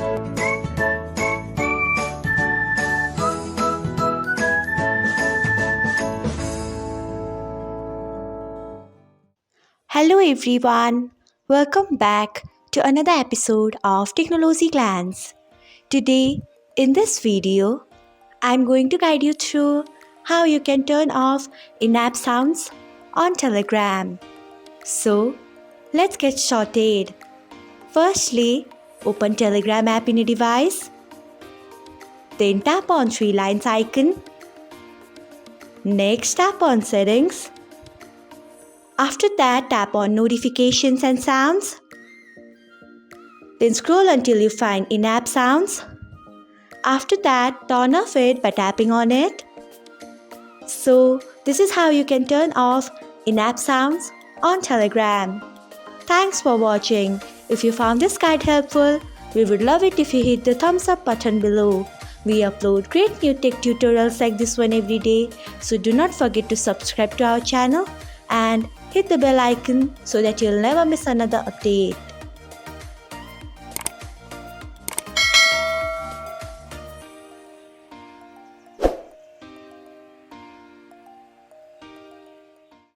Hello everyone, welcome back to another episode of Technologyglance. Today, in this video, I'm going to guide you through how you can turn off in-app sounds on Telegram. So, let's get started. Firstly, open Telegram app in your device. Then tap on three lines icon. Next, tap on settings. After that, tap on notifications and sounds. Then scroll until you find in-app sounds. After that, turn off it by tapping on it. So, this is how you can turn off in-app sounds on Telegram. Thanks for watching. If you found this guide helpful, we would love it if you hit the thumbs up button below. We upload great new tech tutorials like this one every day, so do not forget to subscribe to our channel and hit the bell icon so that you'll never miss another update.